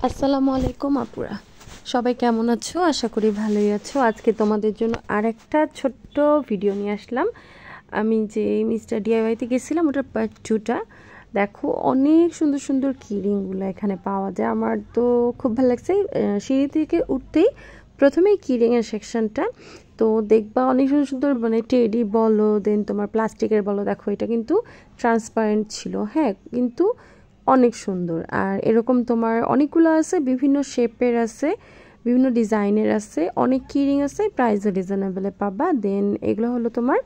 আসসালামু আলাইকুম আপুরা, সবাই কেমন আছো? আশা করি ভালোই আছো। আজকে তোমাদের জন্য আরেকটা ছোট্ট ভিডিও নিয়ে আসলাম। আমি যে মিস্টার ডিআইওয়াইতে গেছিলাম ওটার পার্ট 2টা। দেখো অনেক সুন্দর সুন্দর কিরিংগুলো এখানে পাওয়া যায়। আমার তো খুব ভালো লাগছে। সিঁড়ি থেকে উঠতেই প্রথমেই কিরিংয়ের সেকশনটা, তো দেখবা অনেক সুন্দর সুন্দর মানে টেডি বলো, দেন তোমার প্লাস্টিকের বলো। দেখো এটা কিন্তু ট্রান্সপারেন্ট ছিল, হ্যাঁ, কিন্তু অনেক সুন্দর। আর এরকম তোমার অনেকগুলো আছে, বিভিন্ন শেপের আছে, বিভিন্ন ডিজাইনের আছে, অনেক কিরিং আছে, প্রাইসও রিজনেবলে পাবা। দেন এগুলো হলো তোমার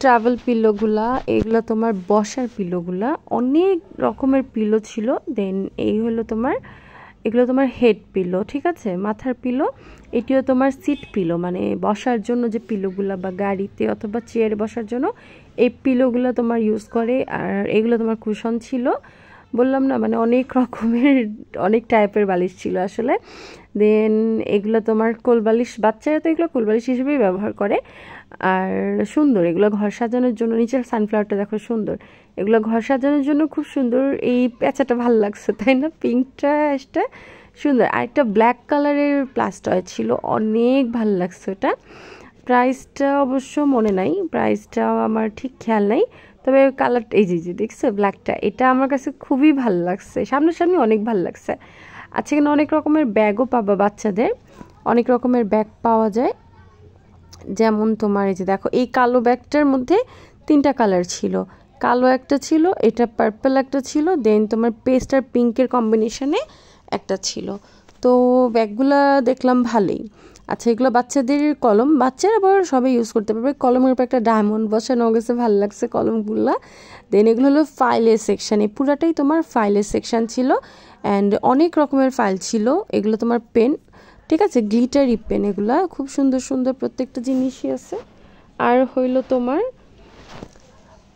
ট্রাভেল পিলোগুলা, এগুলো তোমার বসার পিলোগুলা, অনেক রকমের পিলো ছিল। দেন এই হলো তোমার, এগুলো তোমার হেড পিলো, ঠিক আছে, মাথার পিলো। এটিও তোমার সিট পিলো, মানে বসার জন্য যে পিলোগুলা বা গাড়িতে অথবা চেয়ারে বসার জন্য এই পিলোগুলো তোমার ইউজ করে। আর এগুলো তোমার কুশন ছিল, বললাম না, মানে অনেক রকমের অনেক টাইপের বালিশ ছিল আসলে। দেন এগুলো তোমার কোলবালিশ, বাচ্চারা তো এগুলো কোলবালিশ হিসেবেই ব্যবহার করে। আর সুন্দর এগুলো ঘর সাজানোর জন্য। নিচের সানফ্লাওয়ারটা দেখো সুন্দর, এগুলো ঘর সাজানোর জন্য খুব সুন্দর। এই প্যাঁচাটা ভালো লাগছে, তাই না? পিঙ্কটা এটা সুন্দর। আর একটা ব্ল্যাক কালারের প্লাস্টয় ছিল, অনেক ভালো লাগছে ওটা। প্রাইসটা অবশ্য মনে নাই, প্রাইসটাও আমার ঠিক খেয়াল নাই, তবে কালারটা এই যে দেখছো ব্ল্যাকটা, এটা আমার কাছে খুবই ভালো লাগছে, সামনাসামনি অনেক ভালো লাগছে। আচ্ছা, এখানে অনেক রকমের ব্যাগও পাবা বাচ্চাদের, অনেক রকমের ব্যাগ পাওয়া যায়। যেমন তোমার এই যে দেখো, এই কালো ব্যাগটার মধ্যে 3টা কালার ছিল, কালো একটা ছিল, এটা পার্পল একটা ছিল, দেন তোমার পেস্ট আর পিঙ্কের কম্বিনেশনে একটা ছিল। তো ব্যাগগুলা দেখলাম ভালোই। আচ্ছা, এগুলো বাচ্চাদের কলম, বাচ্চারা বড় সবাই ইউজ করতে পারবে। কলমের উপর একটা ডায়মন্ড বসানো গেছে, ভালো লাগছে কলমগুলা। দেন এগুলো হলো ফাইলের সেকশন, এই পুরাটাই তোমার ফাইলের সেকশন ছিল। অ্যান্ড অনেক রকমের ফাইল ছিল। এগুলো তোমার পেন, ঠিক আছে, গ্লিটারি পেন, এগুলা খুব সুন্দর সুন্দর প্রত্যেকটা জিনিসই আছে। আর হইলো তোমার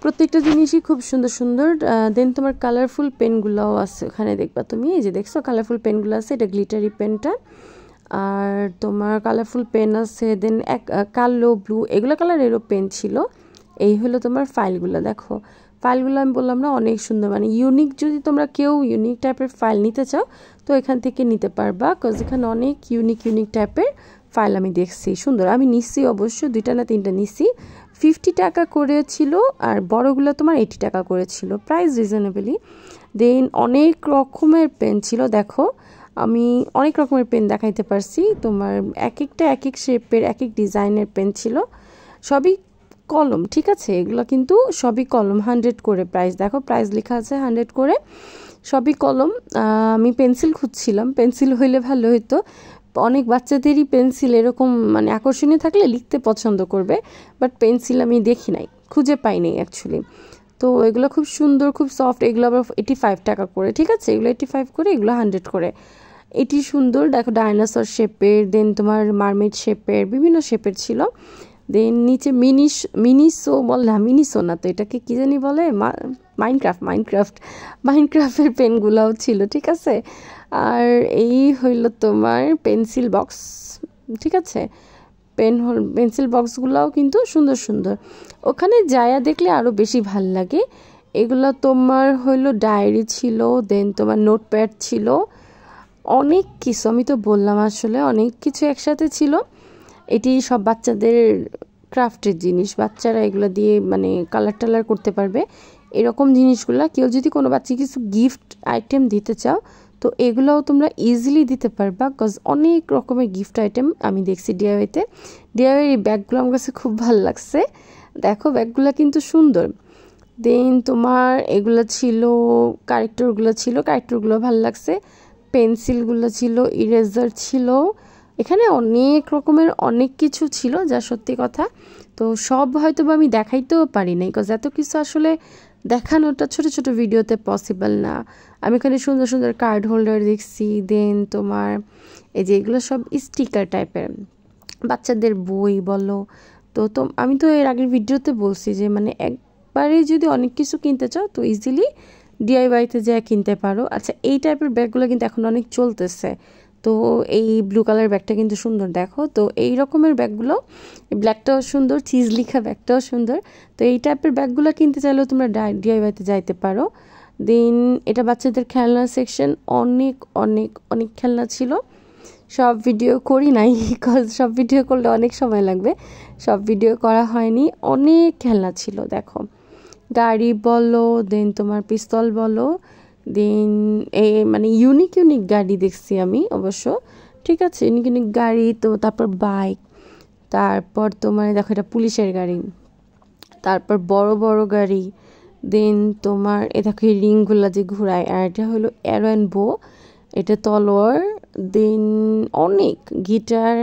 প্রত্যেকটা জিনিসই খুব সুন্দর সুন্দর। দেন তোমার কালারফুল পেনগুলোও আছে ওখানে, দেখবা তুমি, এই যে দেখছো কালারফুল পেনগুলো আছে, এটা গ্লিটারি পেনটা। আর তোমার কালারফুল পেন আছে, দেন এক কালো ব্লু এগুলো কালারেরও পেন ছিল। এই হলো তোমার ফাইলগুলো। দেখো ফাইলগুলো আমি বললাম না অনেক সুন্দর, মানে ইউনিক, যদি তোমরা কেউ ইউনিক টাইপের ফাইল নিতে চাও তো এখান থেকে নিতে পারবা, কজ এখানে অনেক ইউনিক ইউনিক টাইপের ফাইল আমি দেখছি। সুন্দর, আমি নিচ্ছি অবশ্য 2টা না 3টা নিচ্ছি। 50 টাকা করেছিল, আর বড়গুলো তোমার 80 টাকা করেছিল, প্রাইস রিজনেবলি। দেন অনেক রকমের পেন ছিল। দেখো আমি অনেক রকমের পেন দেখাইতে পারছি তোমার, এক একটা এক এক শেপের এক এক ডিজাইনের পেন ছিল, সবই কলম, ঠিক আছে, এগুলো কিন্তু সবই কলম, 100 করে প্রাইস। দেখো প্রাইস লেখা আছে 100 করে, সবই কলম। আমি পেন্সিল খুঁজছিলাম, পেন্সিল হইলে ভালো হইতো। অনেক বাচ্চাদেরই পেন্সিল এরকম মানে আকর্ষণীয় থাকলে লিখতে পছন্দ করবে, বাট পেন্সিল আমি দেখি নাই, খুঁজে পাই নাই অ্যাকচুয়ালি। তো এগুলো খুব সুন্দর, খুব সফট। এগুলো আবার 85 টাকা করে, ঠিক আছে, এগুলো 85 করে, এগুলো 100 করে। এটি সুন্দর, দেখো ডাইনোসর শেপের, দেন তোমার মারমেড শেপের, বিভিন্ন শেপের ছিল। দেন নিচে মিনিসো বললাম, মিনিসো না তো, এটাকে কী জানি বলে, মাইনক্রাফটের পেনগুলোও ছিল, ঠিক আছে। আর এই হইল তোমার পেন্সিল বক্স, ঠিক আছে, পেন্সিল বক্সগুলোও কিন্তু সুন্দর সুন্দর। ওখানে যায়া দেখলে আরও বেশি ভাল লাগে। এগুলো তোমার হইল ডায়েরি ছিল, দেন তোমার নোটপ্যাড ছিল, অনেক কিছু, আমি তো বললাম আসলে অনেক কিছু একসাথে ছিল। এটি সব বাচ্চাদের ক্রাফটের জিনিস, বাচ্চারা এগুলো দিয়ে মানে কালার টালার করতে পারবে, এরকম জিনিসগুলো। কেউ যদি কোনো বাচ্চা কিছু গিফট আইটেম দিতে চাও তো এগুলোও তোমরা ইজিলি দিতে পারবা, কজ অনেক রকমের গিফট আইটেম আমি দেখছি ডিআইওয়াইতে। ডিআইওয়াই এই ব্যাগগুলো আমার কাছে খুব ভালো লাগছে। দেখো ব্যাগগুলো কিন্তু সুন্দর। দেন তোমার এগুলো ছিল, কারেক্টরগুলো ভালো লাগছে, পেন্সিলগুলো ছিল, ইরেজার ছিল, এখানে অনেক রকমের অনেক কিছু ছিল, যা সত্যি কথা। তো সব হয়তো বা আমি দেখাইতেও পারি নাই, কজ এত কিছু আসলে দেখানোটা ছোট ছোট ভিডিওতে পসিবল না। আমি এখানে সুন্দর সুন্দর কার্ড হোল্ডার দেখছি। দেন তোমার এই যে এগুলো সব স্টিকার টাইপের, বাচ্চাদের বই বলো। তো আমি তো এর আগের ভিডিওতে বলছি যে মানে একবারে যদি অনেক কিছু কিনতে চাও তো ইজিলি ডিআইওয়াইতে যা কিনতে পারো। আচ্ছা, এই টাইপের ব্যাগগুলো কিন্তু এখন অনেক চলতেছে। তো এই ব্লু কালার ব্যাগটা কিন্তু সুন্দর, দেখো। তো এই রকমের ব্যাগগুলো, ব্ল্যাকটাও সুন্দর, চিজ লিখা ব্যাগটাও সুন্দর। তো এই টাইপের ব্যাগগুলো কিনতে চাইলেও তোমরা ডিআইওয়াইতে যাইতে পারো। দেন এটা বাচ্চাদের খেলনা সেকশন, অনেক অনেক অনেক খেলনা ছিল। সব ভিডিও করি নাই, বিকজ সব ভিডিও করলে অনেক সময় লাগবে, সব ভিডিও করা হয়নি। অনেক খেলনা ছিল দেখো, গাড়ি বলো, দেন তোমার পিস্তল বলো, দেন মানে ইউনিক ইউনিক গাড়ি দেখছি আমি অবশ্য, ঠিক আছে, ইউনিক ইউনিক গাড়ি। তো তারপর বাইক, তারপর তোমার দেখো এটা পুলিশের গাড়ি, তারপর বড় বড় গাড়ি, দেন তোমার এ দেখো এই রিংগুলো যে ঘুরায়, আর এটা হলো অ্যারো অ্যান্ড বো, এটা তলোয়ার, দেন অনেক গিটার।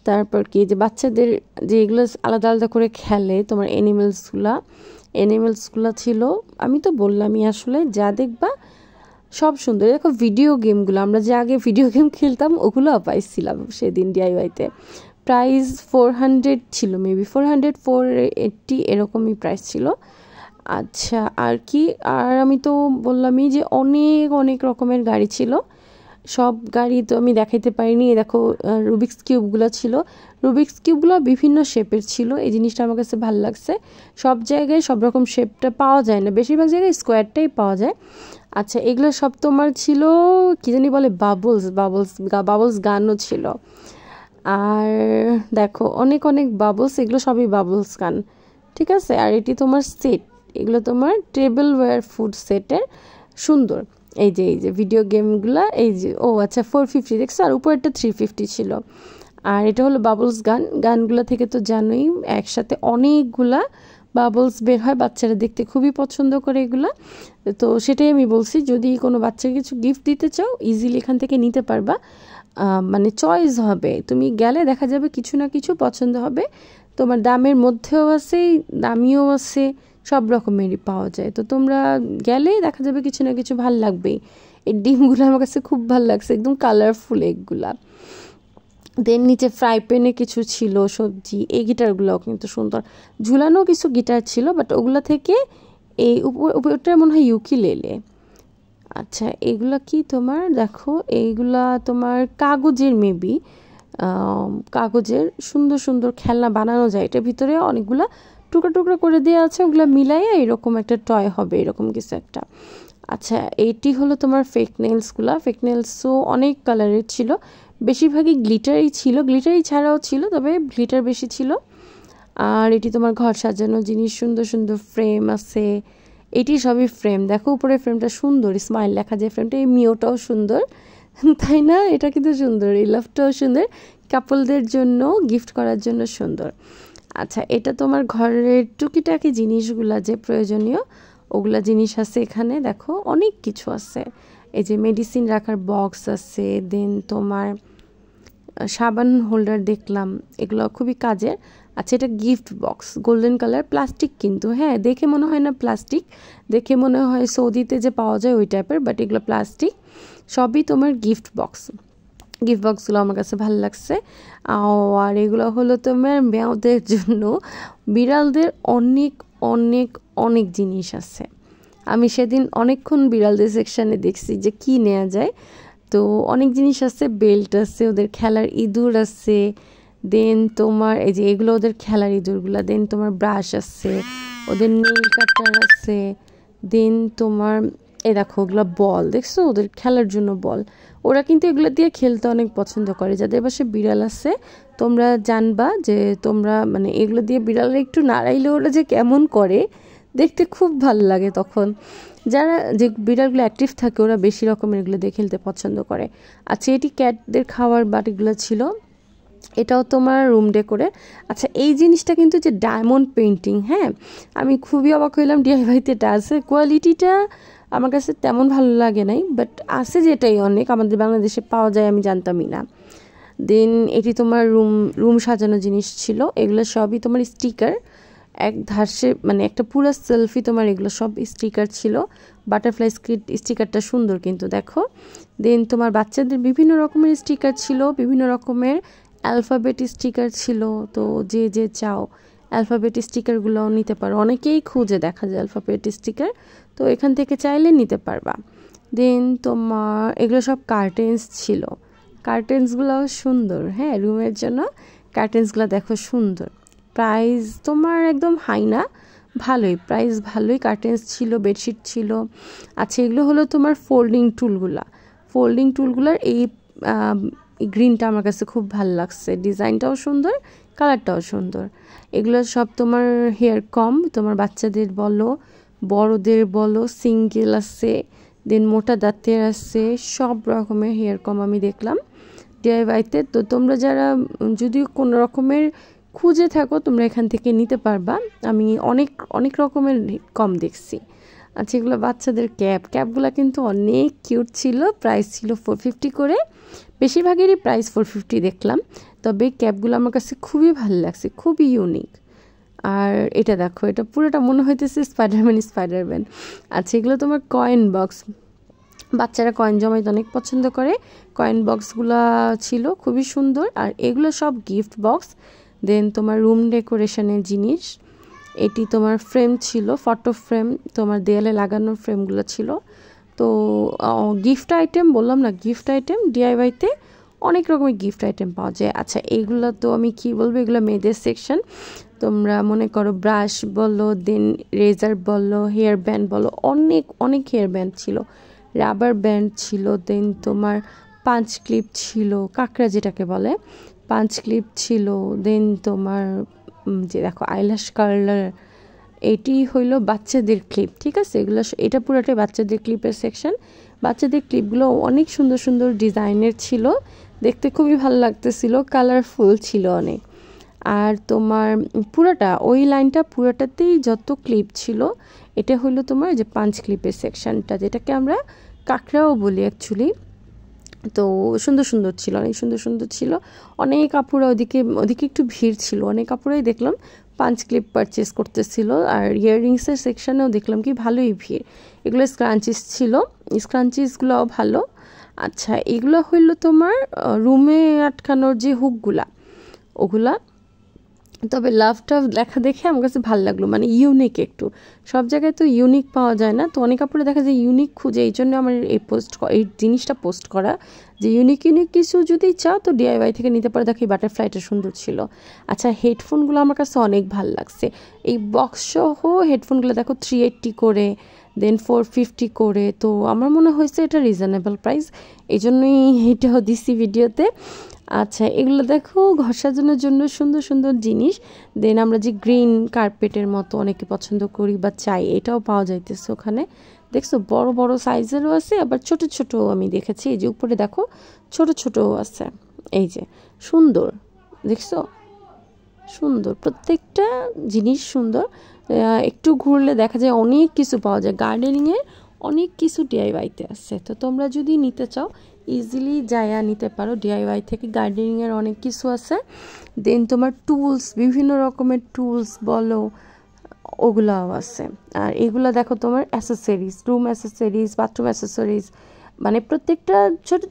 তারপর কি যে বাচ্চাদের যে এগুলো আলাদা আলাদা করে খেলে তোমার অ্যানিমেলসগুলো ছিল। আমি তো বললামই আসলে যা দেখবা সব সুন্দর। দেখো ভিডিও গেমগুলো, আমরা যে আগে ভিডিও গেম খেলতাম ওগুলো পাইছিলাম সেদিন ডিআইওয়াইতে। প্রাইস 400 ছিল, মেবি 400 480 এরকমই প্রাইস ছিল। আচ্ছা আর কি, আর আমি তো বললামই যে অনেক অনেক রকমের গাড়ি ছিল। সব গাড়ি তো আমি দেখাইতে পারিনি। দেখো রুবিক্স কিউবগুলো ছিল, রুবিক্স কিউবগুলো বিভিন্ন শেপের ছিল, এই জিনিসটা আমার কাছে ভালো লাগছে। সব জায়গায় সব রকম শেপটা পাওয়া যায় না, বেশিরভাগ জায়গায় স্কোয়ারটাই পাওয়া যায়। আচ্ছা এগুলো সব তোমার ছিল কি জানি বলে, বাবলস গানও ছিল। আর দেখো অনেক অনেক বাবলস, এগুলো সবই বাবলস গান, ঠিক আছে। আর এটি তোমার সেট, এগুলো তোমার টেবিলওয়্যার ফুড সেটের, সুন্দর। এই যে ভিডিও গেমগুলো, এই যে আচ্ছা 450 দেখছো, আর উপরেরটা 350 ছিল। আর এটা হলো বাবলস গানগুলো থেকে তো জানোই একসাথে অনেকগুলা বাবলস বের হয়, বাচ্চারা দেখতে খুবই পছন্দ করে এগুলা। তো সেটাই আমি বলছি, যদি কোনো বাচ্চাকে কিছু গিফট দিতে চাও ইজিলি এখান থেকে নিতে পারবা, মানে চয়েস হবে, তুমি গেলে দেখা যাবে কিছু না কিছু পছন্দ হবে তোমার। দামের মধ্যেও আছে, দামিও আছে, সব রকমেরই পাওয়া যায়। তো তোমরা গেলে দেখা যাবে কিছু না কিছু ভাল লাগবেই। এই ডিমগুলো আমার কাছে খুব ভাল লাগছে, একদম কালারফুল এগুলা। দেন নিচে ফ্রাই প্যানে কিছু ছিল সবজি, এই গিটারগুলোও কিন্তু সুন্দর, ঝুলানো কিছু গিটার ছিল, বাট ওগুলা থেকে এই উপরটা মনে হয় ইউকিলেলে। আচ্ছা এগুলা কি তোমার দেখো, এইগুলা তোমার কাগজের, মেবি কাগজের সুন্দর সুন্দর খেলনা বানানো যায়, এটার ভিতরে অনেকগুলা টুকরা টুকরা করে দেওয়া আছে, ওগুলো মিলাইয়া এরকম একটা টয় হবে, এরকম কিছু একটা। আচ্ছা এইটি হলো তোমার ফেক নেলসও অনেক কালারের ছিল, বেশিরভাগই গ্লিটারই ছিল, গ্লিটারই ছাড়াও ছিল, তবে গ্লিটার বেশি ছিল। আর এটি তোমার ঘর সাজানো জিনিস, সুন্দর সুন্দর ফ্রেম আছে, এটি সবই ফ্রেম। দেখো উপরে ফ্রেমটা সুন্দর, স্মাইল লেখা যায় ফ্রেমটা, এই মিওটাও সুন্দর, তাই না? এটা কিন্তু সুন্দর, এই লাভটাও সুন্দর, কাপলদের জন্য গিফট করার জন্য সুন্দর। আচ্ছা এটা তোমার ঘরের টুকিটাকি জিনিসগুলা যে প্রয়োজনীয় ওগুলা জিনিস আছে এখানে, দেখো অনেক কিছু আছে। এই যে মেডিসিন রাখার বক্স আছে, দেন তোমার সাবান হোল্ডার দেখলাম, এগুলো খুবই কাজের। আচ্ছা এটা gift box, golden colour, plastic কিন্তু, হ্যাঁ দেখে মনে হয় না প্লাস্টিক, দেখে মনে হয় সৌদিতে যে পাওয়া যায় ওই টাইপের, বাট এগুলো প্লাস্টিক, সবই তোমার গিফট বক্সগুলো আমার কাছে ভালো লাগছে। আর এগুলো হলো তোমার মেয়েদের জন্য, বিড়ালদের অনেক অনেক অনেক জিনিস আছে। আমি সেদিন অনেকক্ষণ বিড়ালদের সেকশানে দেখছি যে কি নেওয়া যায়, তো অনেক জিনিস আছে, বেল্ট আছে, ওদের খেলার ইঁদুর আছে, দেন তোমার এই যে এগুলো ওদের খেলার ইঁদুরগুলো, দেন তোমার ব্রাশ আছে, ওদের নেল কাটার আছে, দেন তোমার এই দেখো ওগুলো বল, দেখছো ওদের খেলার জন্য বল, ওরা কিন্তু এগুলো দিয়ে খেলতে অনেক পছন্দ করে। যাদের বাসায় বিড়াল আছে তোমরা জানবা যে তোমরা মানে এগুলো দিয়ে বিড়ালরা একটু নাড়াইলে ওরা যে কেমন করে, দেখতে খুব ভালো লাগে তখন। যারা যে বিড়ালগুলো অ্যাক্টিভ থাকে ওরা বেশি রকমের এগুলো দিয়ে খেলতে পছন্দ করে। আচ্ছা এটি ক্যাটদের খাওয়ার বাটিগুলো ছিল, এটাও তোমার রুম ডেকোরে। আচ্ছা এই জিনিসটা কিন্তু যে ডায়মন্ড পেন্টিং, হ্যাঁ আমি খুবই অবাক হইলাম, ডিআইওয়াইতে এটা আছে, কোয়ালিটিটা আমার কাছে তেমন ভালো লাগে নাই, বাট আছে যেটাই অনেক আমাদের বাংলাদেশে পাওয়া যায় আমি জানতামই না। দেন এটি তোমার রুম সাজানো জিনিস ছিল, এগুলো সবই তোমার স্টিকার, এক ধারসে মানে একটা পুরো সেলফি তোমার, এগুলো সব স্টিকার ছিল। বাটারফ্লাই স্টিকারটা সুন্দর কিন্তু দেখো। দেন তোমার বাচ্চাদের বিভিন্ন রকমের স্টিকার ছিল, বিভিন্ন রকমের অ্যালফাবেট স্টিকার ছিল, তো যে যে চাও অ্যালফাবেট স্টিকারগুলোও নিতে পারো, অনেকেই খুঁজে দেখা যায় অ্যালফাবেট স্টিকার, তো এখান থেকে চাইলে নিতে পারবা। দেন তোমার এগুলো সব কার্টেন্স ছিল, কার্টেন্সগুলোও সুন্দর, হ্যাঁ রুমের জন্য কার্টেন্সগুলো দেখো সুন্দর। প্রাইস তোমার একদম হাই না, ভালোই প্রাইস ভালোই, কার্টেন্স ছিল, বেডশিট ছিল। আচ্ছা এগুলো হলো তোমার ফোল্ডিং টুলগুলার এই গ্রিনটা আমার কাছে খুব ভালো লাগছে, ডিজাইনটাও সুন্দর, কালারটাও সুন্দর। এগুলো সব তোমার হেয়ার কম, তোমার বাচ্চাদের বলো বড়দের বলো, সিঙ্গেল আছে, দেন মোটা দাঁতের আছে, সব রকমের হেয়ার কম আমি দেখলাম ডিআইওয়াইতে। তো তোমরা যারা যদি কোনো রকমের খুঁজে থাকো তোমরা এখান থেকে নিতে পারবা। আমি অনেক রকমের কম দেখছি। আচ্ছা এগুলো বাচ্চাদের ক্যাপগুলো কিন্তু অনেক কিউট ছিল, প্রাইস ছিল 450 করে, বেশিরভাগেরই প্রাইস 450 দেখলাম। তবে ক্যাপগুলো আমার কাছে খুবই ভালো লাগছে, খুবই ইউনিক। আর এটা দেখো, এটা পুরোটা মনে হইতেছে স্পাইডারম্যান। আচ্ছা এগুলো তোমার কয়েন বক্স, বাচ্চারা কয়েন জমাইতে অনেক পছন্দ করে, কয়েন বক্সগুলো ছিল খুবই সুন্দর। আর এগুলো সব গিফট বক্স। দেন তোমার রুম ডেকোরেশনের জিনিস, এটি তোমার ফ্রেম ছিল, ফটো ফ্রেম, তোমার দেয়ালে লাগানোর ফ্রেমগুলো ছিল। তো গিফট আইটেম বললাম না, গিফট আইটেম ডিআইওয়াইতে অনেক রকমের গিফট আইটেম পাওয়া যায়। আচ্ছা এগুলো তো আমি কি বলবো, এগুলো মেয়েদের সেকশন। তোমরা মনে করো ব্রাশ বলো, দেন রেজার বলো, হেয়ার ব্যান্ড বলো, অনেক হেয়ার ব্যান্ড ছিল, রাবার ব্যান্ড ছিল, দেন তোমার পাঞ্চ ক্লিপ ছিল, কাঁকড়া যেটাকে বলে, পাঞ্চ ক্লিপ ছিল, দেন তোমার যে দেখো আইল্যাশ কার্লার, এটি হইলো বাচ্চাদের ক্লিপ, ঠিক আছে। এগুলো এটা পুরোটাই বাচ্চাদের ক্লিপের সেকশন। বাচ্চাদের ক্লিপগুলো অনেক সুন্দর সুন্দর ডিজাইনের ছিল, দেখতে খুবই ভালো লাগতেছিল, কালারফুল ছিল অনেক। আর তোমার পুরোটা ওই লাইনটা পুরোটাতেই যত ক্লিপ ছিল, এটা হলো তোমার যে পাঞ্চ ক্লিপের সেকশনটা, যেটাকে আমরা কাঁকড়াও বলি অ্যাকচুয়ালি। তো সুন্দর ছিল, অনেক সুন্দর ছিল। অনেক কাপড় ওদিকে একটু ভিড় ছিল, অনেক কাপড়াই দেখলাম পাঞ্চ ক্লিপ পারচেস করতেছিল। আর ইয়াররিংসের সেকশানেও দেখলাম কি ভালোই ভিড়। এগুলো স্ক্রাঞ্চিস ছিল, স্ক্রাঞ্চিসগুলোও ভালো। আচ্ছা এগুলো হইলো তোমার রুমে আটকানোর যে হুকগুলা, ওগুলা। তবে লাভটা দেখে আমার কাছে ভালো লাগলো, মানে ইউনিক একটু। সব জায়গায় তো ইউনিক পাওয়া যায় না, তো অনেক কাপড়ে দেখা যায় ইউনিক খুঁজে, এই জন্য আমার এই জিনিসটা পোস্ট করা, যে ইউনিক কিছু যদি চাও তো ডিআইওয়াই থেকে নিতে পারো। দেখো এই বাটারফ্লাইটা সুন্দর ছিল। আচ্ছা হেডফোনগুলো আমার কাছে অনেক ভালো লাগছে, এই বক্স সহ হেডফোনগুলো দেখো 380 করে, দেন 450 করে। তো আমার মনে হয়েছে এটা রিজনেবল প্রাইস, এই জন্যই এটাও দিছি ভিডিওতে। আচ্ছা এগুলো দেখো ঘর সাজানোর জন্য সুন্দর জিনিস। দেন আমরা যে গ্রিন কার্পেটের মতো অনেকে পছন্দ করি বা চাই, এটাও পাওয়া যাইতেছে ওখানে। দেখছো বড় সাইজেরও আছে, আবার ছোট আমি দেখেছি। এই যে উপরে দেখো ছোটও আছে, এই যে সুন্দর, দেখছো সুন্দর, প্রত্যেকটা জিনিস সুন্দর। একটু ঘুরলে দেখা যায় অনেক কিছু পাওয়া যায়, গার্ডেনিংয়ের অনেক কিছু ডিআইওয়াইতে আছে। তো তোমরা যদি নিতে চাও ইজিলি যায়া নিতে পারো ডিআইওয়াই থেকে, গার্ডেনিংয়ের অনেক কিছু আছে। দেন তোমার টুলস, বিভিন্ন রকমের টুলস বলো, ওগুলাও আছে। আর এগুলো দেখো তোমার accessories, room accessories, bathroom accessories, মানে প্রত্যেকটা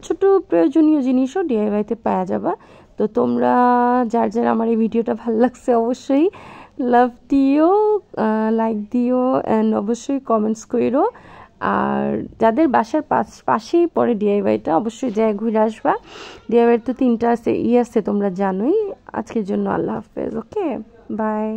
ছোট প্রয়োজনীয় জিনিসও ডিআইওয়াইতে পাওয়া যাবে। তো তোমরা যার আমার এই ভিডিওটা ভালো লাগছে অবশ্যই লাভ দিও, লাইক দিও, অ্যান্ড অবশ্যই কমেন্টস করো। আর যাদের বাসার পাশেই পড়ে ডিআইওয়াইটা, অবশ্যই যায় ঘুরে আসবা। ডিআইওয়াইয়ের তো 3টা আছে আছে তোমরা জানোই। আজকের জন্য আল্লাহ হাফেজ, ওকে বাই।